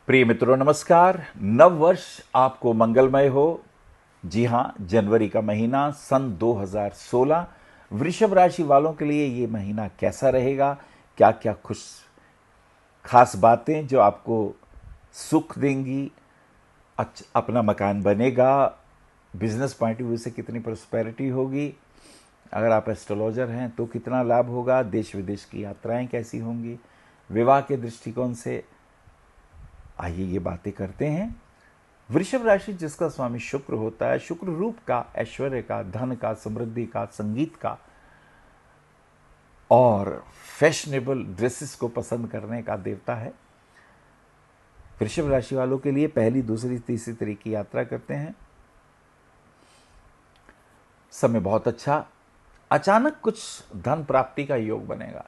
प्रिय मित्रों नमस्कार। नव वर्ष आपको मंगलमय हो। जी हाँ, जनवरी का महीना सन 2016 वृषभ राशि वालों के लिए ये महीना कैसा रहेगा, क्या क्या खुश खास बातें जो आपको सुख देंगी, अपना मकान बनेगा, बिजनेस पॉइंट ऑफ व्यू से कितनी प्रॉस्पेरिटी होगी, अगर आप एस्ट्रोलॉजर हैं तो कितना लाभ होगा, देश विदेश की यात्राएं कैसी होंगी, विवाह के दृष्टिकोण से, आइए ये बातें करते हैं। वृषभ राशि जिसका स्वामी शुक्र होता है, शुक्र रूप का, ऐश्वर्य का, धन का, समृद्धि का, संगीत का और फैशनेबल ड्रेसेस को पसंद करने का देवता है। वृषभ राशि वालों के लिए पहली, दूसरी, तीसरी तरह की यात्रा करते हैं। समय बहुत अच्छा। अचानक कुछ धन प्राप्ति का योग बनेगा।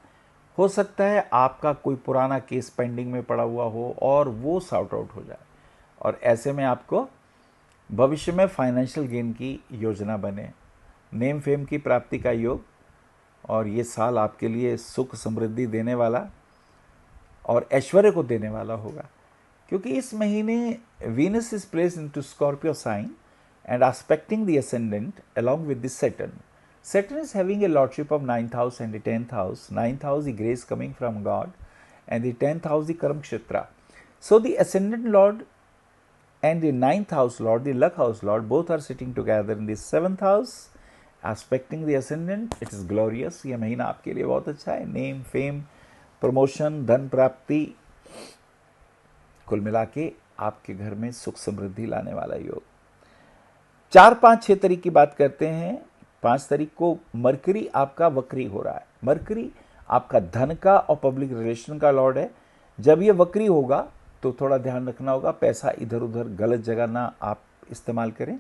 हो सकता है आपका कोई पुराना केस पेंडिंग में पड़ा हुआ हो और वो सॉर्ट आउट हो जाए, और ऐसे में आपको भविष्य में फाइनेंशियल गेन की योजना बने। नेम फेम की प्राप्ति का योग, और ये साल आपके लिए सुख समृद्धि देने वाला और ऐश्वर्य को देने वाला होगा, क्योंकि इस महीने Venus is placed into Scorpio sign and aspecting the ascendant along with the Saturn. Saturn is having a lordship of 9th house and the 10th house. 9th house, the grace coming from God, and the 10th house, the Karma Kshetra. So the ascendant lord and the 9th house lord, the luck house lord, both are sitting together in the 7th house, aspecting the ascendant. It is glorious. ये महीना आपके लिए बहुत अच्छा है। Name fame, promotion, धन प्राप्ति, कुल मिला के आपके घर में सुख समृद्धि लाने वाला योग। 4, 5, 6 तारीख की बात करते हैं। 5 तारीख को मरकरी आपका वक्री हो रहा है। मरकरी आपका धन का और पब्लिक रिलेशन का लॉर्ड है। जब ये वक्री होगा तो थोड़ा ध्यान रखना होगा, पैसा इधर उधर गलत जगह ना आप इस्तेमाल करें,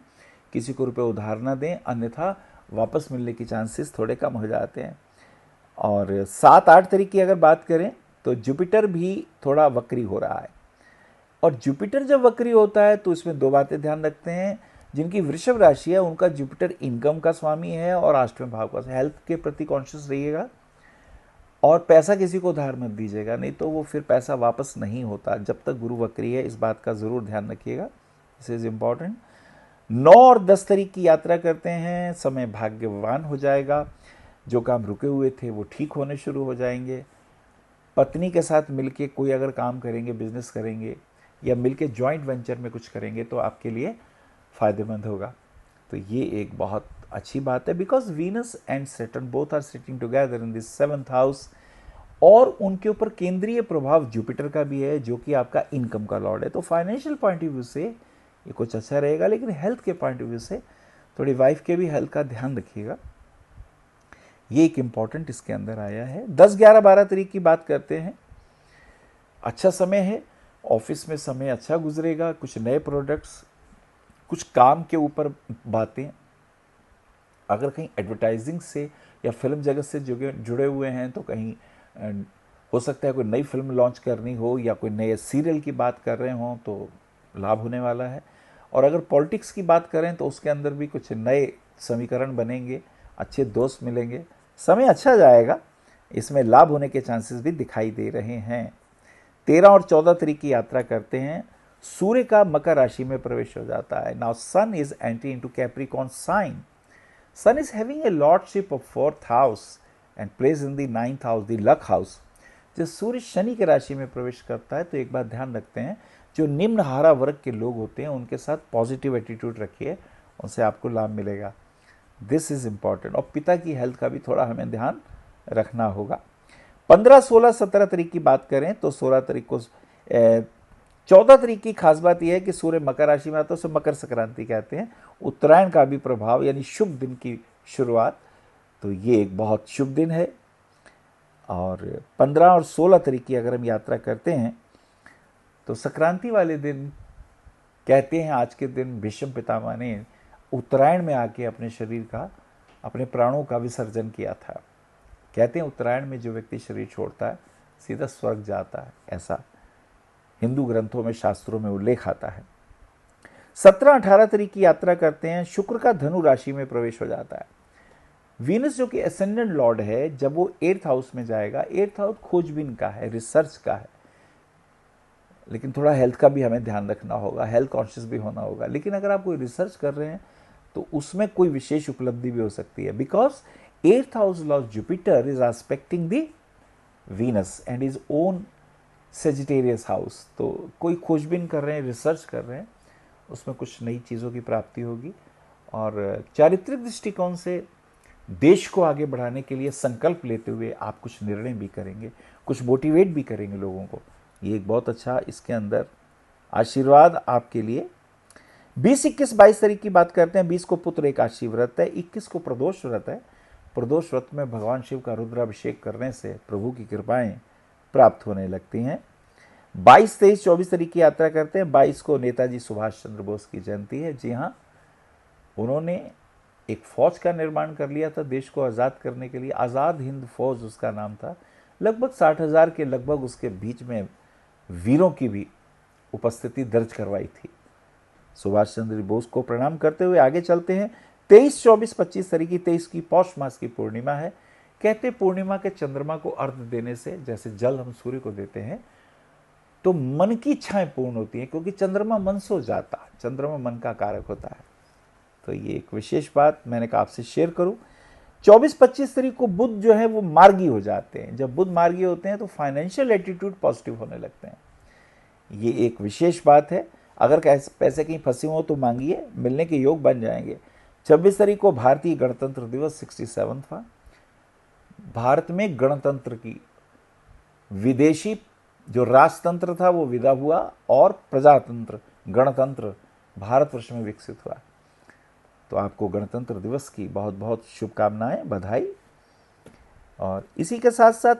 किसी को रुपये उधार ना दें, अन्यथा वापस मिलने की चांसेस थोड़े कम हो जाते हैं। और 7, 8 तारीख की अगर बात करें तो जुपिटर भी थोड़ा वक्री हो रहा है। और जुपिटर जब वक्री होता है तो इसमें 2 बातें ध्यान रखते हैं। जिनकी वृषभ राशि है उनका जुपिटर इनकम का स्वामी है और 8वें भाव का। हेल्थ के प्रति कॉन्शियस रहिएगा और पैसा किसी को उधार मत दीजिएगा, नहीं तो वो फिर पैसा वापस नहीं होता जब तक गुरु वक्री है। इस बात का जरूर ध्यान रखिएगा, दिस इज इम्पॉर्टेंट। 9 और 10 तारीख की यात्रा करते हैं। समय भाग्यवान हो जाएगा। जो काम रुके हुए थे वो ठीक होने शुरू हो जाएंगे। पत्नी के साथ मिलके कोई अगर काम करेंगे, बिजनेस करेंगे या मिलके जॉइंट वेंचर में कुछ करेंगे तो आपके लिए फायदेमंद होगा। तो ये एक बहुत अच्छी बात है, because Venus and Saturn both are sitting together in this 7th house, और उनके ऊपर केंद्रीय प्रभाव जुपिटर का भी है जो कि आपका इनकम का लॉर्ड है। तो फाइनेंशियल पॉइंट ऑफ व्यू से ये कुछ अच्छा रहेगा, लेकिन हेल्थ के पॉइंट ऑफ व्यू से थोड़ी वाइफ के भी हेल्थ का ध्यान रखिएगा। ये एक इंपॉर्टेंट इसके अंदर आया है। 10, 11, 12 तारीख की बात करते हैं। अच्छा समय है, ऑफिस में समय अच्छा गुजरेगा। कुछ नए प्रोडक्ट्स, कुछ काम के ऊपर बातें, अगर कहीं एडवर्टाइजिंग से या फिल्म जगत से जुड़े हुए हैं तो कहीं हो सकता है कोई नई फिल्म लॉन्च करनी हो या कोई नए सीरियल की बात कर रहे हों तो लाभ होने वाला है। और अगर पॉलिटिक्स की बात करें तो उसके अंदर भी कुछ नए समीकरण बनेंगे, अच्छे दोस्त मिलेंगे, समय अच्छा जाएगा। इसमें लाभ होने के चांसेस भी दिखाई दे रहे हैं। 13 और 14 तारीख की यात्रा करते हैं। सूर्य का मकर राशि में प्रवेश हो जाता है। Now sun is entry into Capricorn sign. Sun is having a lordship of 4th house and place in the 9th house, the luck house. जब सूर्य शनि की राशि में प्रवेश करता है तो एक बात ध्यान रखते हैं, जो निम्न हारा वर्ग के लोग होते हैं उनके साथ पॉजिटिव एटीट्यूड रखिए, उनसे आपको लाभ मिलेगा। This is important. और पिता की हेल्थ का भी थोड़ा हमें ध्यान रखना होगा। 15, 16, 17 तारीख की बात करें तो 16 तारीख को 14 तारीख की खास बात यह है कि सूर्य मकर राशि में आता है, उसे मकर संक्रांति कहते हैं। उत्तरायण का भी प्रभाव, यानी शुभ दिन की शुरुआत, तो ये एक बहुत शुभ दिन है। और 15 और 16 तारीख की अगर हम यात्रा करते हैं तो संक्रांति वाले दिन कहते हैं, आज के दिन भीष्म पितामह ने उत्तरायण में आके अपने शरीर का, अपने प्राणों का विसर्जन किया था। कहते हैं उत्तरायण में जो व्यक्ति शरीर छोड़ता है सीधा स्वर्ग जाता है, ऐसा हिंदू ग्रंथों में, शास्त्रों में उल्लेख आता है। 17, 18 तारीख की यात्रा करते हैं। शुक्र का धनु राशि में प्रवेश हो जाता है। वीनस जो कि एसेंडेंट लॉर्ड है, जब वो 8th हाउस में जाएगा, 8th हाउस खोजबीन का है, रिसर्च का है, लेकिन थोड़ा हेल्थ का भी हमें ध्यान रखना होगा, हेल्थ कॉन्शियस भी होना होगा। लेकिन अगर आप कोई रिसर्च कर रहे हैं तो उसमें कोई विशेष उपलब्धि भी हो सकती है, because 8th house Lord Jupiter is expecting the Venus and is own Sagittarius house. तो कोई खोजबीन कर रहे हैं, रिसर्च कर रहे हैं, उसमें कुछ नई चीज़ों की प्राप्ति होगी। और चारित्रिक दृष्टिकोण से देश को आगे बढ़ाने के लिए संकल्प लेते हुए आप कुछ निर्णय भी करेंगे, कुछ मोटिवेट भी करेंगे लोगों को। ये एक बहुत अच्छा इसके अंदर आशीर्वाद आपके लिए। 20, 21, 22 तारीख की बात करते हैं। 20 को पुत्र एकादशी व्रत है, 21 को प्रदोष व्रत है। प्रदोष व्रत में भगवान शिव का रुद्राभिषेक करने से प्रभु की कृपाएं प्राप्त होने लगती हैं। 22, 23, 24 तारीख की यात्रा करते हैं। 22 को नेताजी सुभाष चंद्र बोस की जयंती है। जी हाँ, उन्होंने एक फौज का निर्माण कर लिया था देश को आज़ाद करने के लिए। आज़ाद हिंद फौज उसका नाम था। लगभग 60,000 के लगभग उसके बीच में वीरों की भी उपस्थिति दर्ज करवाई थी। सुभाष चंद्र बोस को प्रणाम करते हुए आगे चलते हैं। 23, 24, 25 तारीख की 23 की पौष मास की पूर्णिमा है। कहते पूर्णिमा के चंद्रमा को अर्घ्य देने से जैसे जल हम सूर्य को देते हैं तो मन की इच्छाएं पूर्ण होती हैं, क्योंकि चंद्रमा मन सो जाता, चंद्रमा मन का कारक होता है। तो ये एक विशेष बात मैंने कहा आपसे शेयर करूं। 24, 25 तारीख को बुध जो है वो मार्गी हो जाते हैं। जब बुध मार्गी होते हैं तो फाइनेंशियल एटीट्यूड पॉजिटिव होने लगते हैं। ये एक विशेष बात है। अगर पैसे कहीं फंसे हो तो मांगिए, मिलने के योग बन जाएंगे। 26 तारीख को भारतीय गणतंत्र दिवस 67वां। भारत में गणतंत्र की विदेशी जो राजतंत्र था वो विदा हुआ और प्रजातंत्र गणतंत्र भारतवर्ष में विकसित हुआ। तो आपको गणतंत्र दिवस की बहुत बहुत शुभकामनाएं, बधाई। और इसी के साथ साथ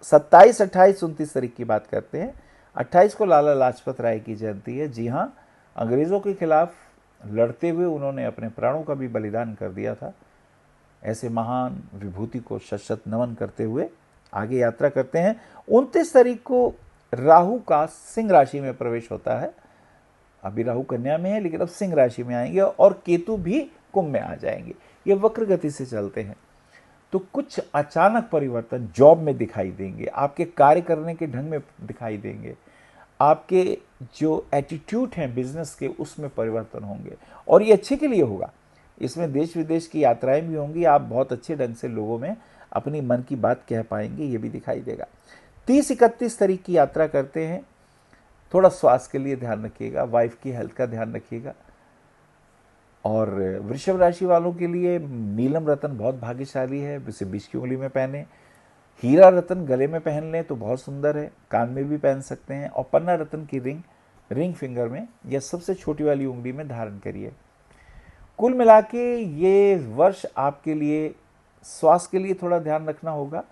27, 28, 29 तारीख की बात करते हैं। 28 को लाला लाजपत राय की जयंती है। जी हाँ, अंग्रेज़ों के खिलाफ लड़ते हुए उन्होंने अपने प्राणों का भी बलिदान कर दिया था। ऐसे महान विभूति को शत नमन करते हुए आगे यात्रा करते हैं। 29 तारीख को राहु का सिंह राशि में प्रवेश होता है। अभी राहु कन्या में है लेकिन अब सिंह राशि में आएंगे और केतु भी कुंभ में आ जाएंगे। ये वक्र गति से चलते हैं। तो कुछ अचानक परिवर्तन जॉब में दिखाई देंगे, आपके कार्य करने के ढंग में दिखाई देंगे, आपके जो एटीट्यूड हैं बिजनेस के उसमें परिवर्तन होंगे और ये अच्छे के लिए होगा। इसमें देश विदेश की यात्राएं भी होंगी। आप बहुत अच्छे ढंग से लोगों में अपनी मन की बात कह पाएंगे, ये भी दिखाई देगा। 30, 31 तारीख की यात्रा करते हैं। थोड़ा स्वास्थ्य के लिए ध्यान रखिएगा, वाइफ की हेल्थ का ध्यान रखिएगा। और वृषभ राशि वालों के लिए नीलम रतन बहुत भाग्यशाली है। इसे 20 की उंगली में पहने। हीरा रतन गले में पहन लें तो बहुत सुंदर है, कान में भी पहन सकते हैं। और पन्ना रतन की रिंग फिंगर में या सबसे छोटी वाली उंगली में धारण करिए। कुल मिला के ये वर्ष आपके लिए स्वास्थ्य के लिए थोड़ा ध्यान रखना होगा।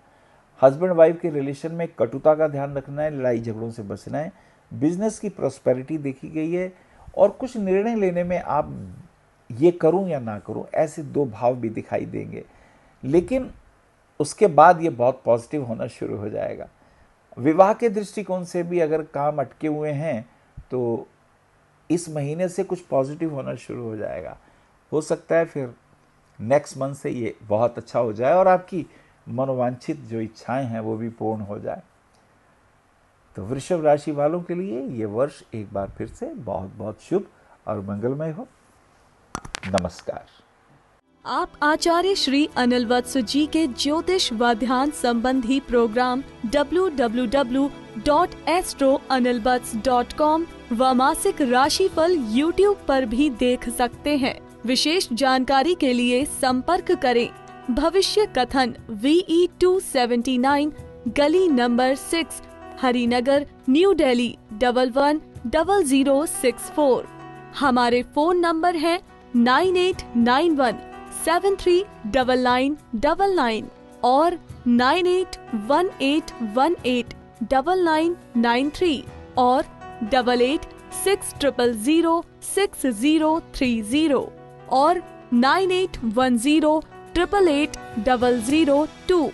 हस्बैंड वाइफ के रिलेशन में कटुता का ध्यान रखना है, लड़ाई झगड़ों से बचना है। बिजनेस की प्रॉस्पेरिटी देखी गई है और कुछ निर्णय लेने में आप ये करूं या ना करूं ऐसे दो भाव भी दिखाई देंगे, लेकिन उसके बाद ये बहुत पॉजिटिव होना शुरू हो जाएगा। विवाह के दृष्टिकोण से भी अगर काम अटके हुए हैं तो इस महीने से कुछ पॉजिटिव होना शुरू हो जाएगा। हो सकता है फिर नेक्स्ट मंथ से ये बहुत अच्छा हो जाए और आपकी मनोवांछित जो इच्छाएं हैं वो भी पूर्ण हो जाए। तो वृषभ राशि वालों के लिए ये वर्ष एक बार फिर से बहुत बहुत शुभ और मंगलमय हो। नमस्कार। आप आचार्य श्री अनिल वत्स जी के ज्योतिष व ध्यान संबंधी प्रोग्राम www.astroanilvats.com व मासिक राशिफल YouTube पर भी देख सकते हैं। विशेष जानकारी के लिए संपर्क करें भविष्य कथन VE 279 गली नंबर 6 हरिनगर न्यू दिल्ली 110064। हमारे फोन नंबर है 9891739999 और 9818189993 और 8860006030 और 9810880002।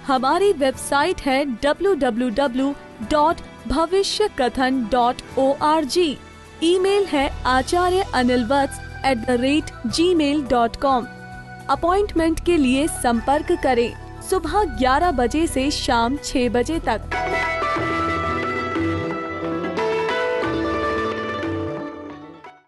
हमारी वेबसाइट है www.bhavishyakathan.org। ईमेल है acharyaanilvats@gmail.com। अपॉइंटमेंट के लिए संपर्क करें सुबह 11 बजे से शाम 6 बजे तक।